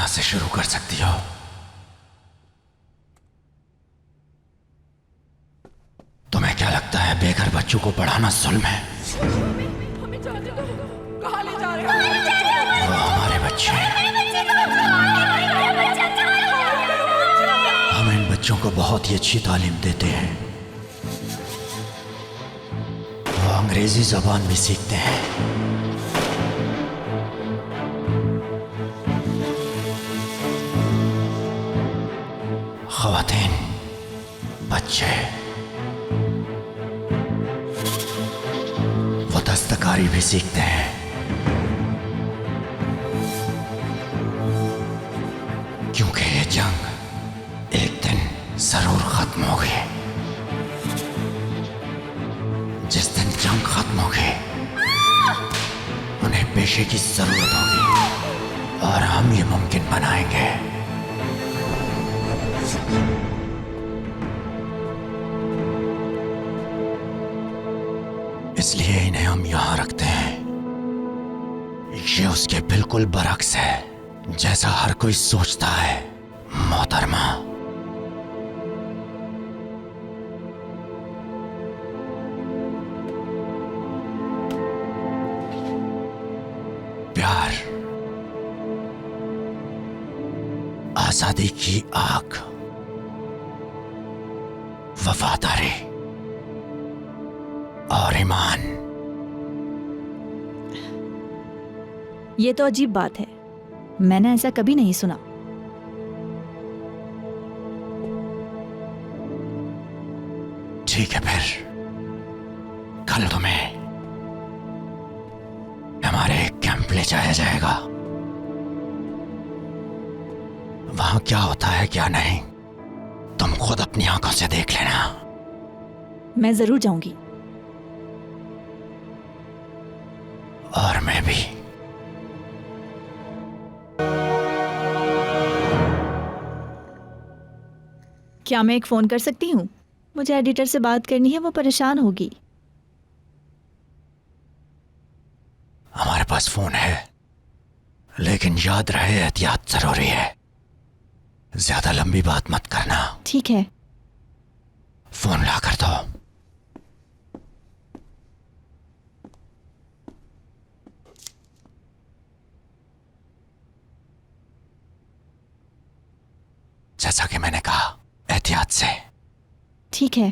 से शुरू कर सकती हो? तुम्हें क्या लगता है बेघर बच्चों को पढ़ाना जुल्म है? हमें जाने दो। कहाँ ले जा रहे हो? वो हमारे बच्चे हैं। हम इन बच्चों को बहुत ही अच्छी तालीम देते हैं। वो अंग्रेजी जबान भी सीखते हैं। ख़वातीन, बच्चे, वो दस्तकारी भी सीखते हैं। क्योंकि ये जंग एक दिन जरूर खत्म होगी। जिस दिन जंग खत्म होगी, उन्हें पेशे की जरूरत होगी और हम ये मुमकिन बनाएंगे। इसलिए इन्हें हम यहां रखते हैं। ये उसके बिल्कुल बरक्स है जैसा हर कोई सोचता है, मोहतरमा। प्यार, आजादी की आग, वफादारी और ईमान। ये तो अजीब बात है, मैंने ऐसा कभी नहीं सुना। ठीक है, फिर कल तुम्हें हमारे कैंप ले जाया जाएगा। वहां क्या होता है क्या नहीं, तुम खुद अपनी आंखों से देख लेना। मैं जरूर जाऊंगी। और मैं भी। क्या मैं एक फोन कर सकती हूँ? मुझे एडिटर से बात करनी है, वो परेशान होगी। हमारे पास फोन है, लेकिन याद रहे एहतियात जरूरी है। ज्यादा लंबी बात मत करना। ठीक है। फोन ला कर दो। जैसा कि मैंने कहा, एहतियात से। ठीक है।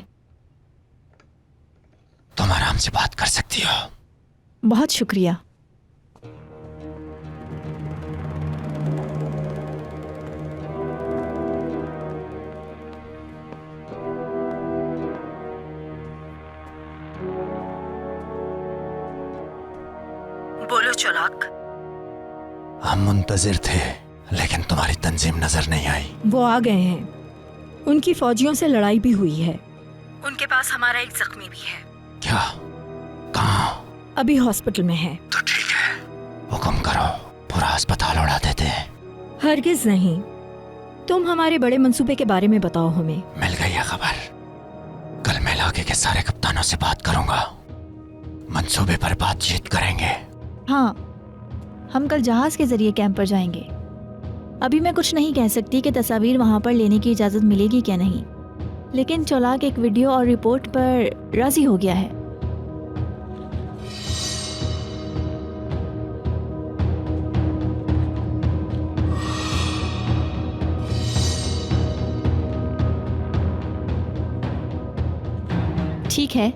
तुम आराम से बात कर सकती हो। बहुत शुक्रिया। बोलो चौलाक। हम मुंतजिर थे, लेकिन तुम्हारी तंजीम नजर नहीं आई। वो आ गए हैं। उनकी फौजियों से लड़ाई भी हुई है। उनके पास हमारा एक जख्मी भी है। क्या? कहाँ? अभी हॉस्पिटल में है। तो ठीक है, हुक्म करो, पूरा अस्पताल उड़ा देते हैं। हरगिज नहीं। तुम हमारे बड़े मंसूबे के बारे में बताओ हमें। मिल गई है खबर। कल मैं इलाके के सारे कप्तानों से बात करूंगा। मंसूबे पर बातचीत करेंगे। हाँ, हम कल जहाज के जरिए कैंप पर जाएंगे। अभी मैं कुछ नहीं कह सकती कि तस्वीर वहां पर लेने की इजाज़त मिलेगी क्या नहीं, लेकिन चौलाक एक वीडियो और रिपोर्ट पर राजी हो गया है। ठीक है,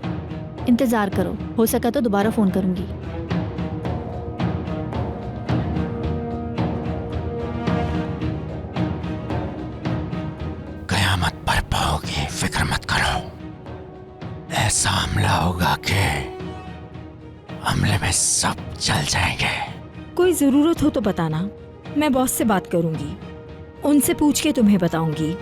इंतज़ार करो, हो सका तो दोबारा फ़ोन करूंगी। कयामत बरपा होगी, फिक्र मत करो। ऐसा हमला होगा कि हमले में सब जल जाएंगे। कोई जरूरत हो तो बताना, मैं बॉस से बात करूंगी। उनसे पूछ के तुम्हें बताऊंगी।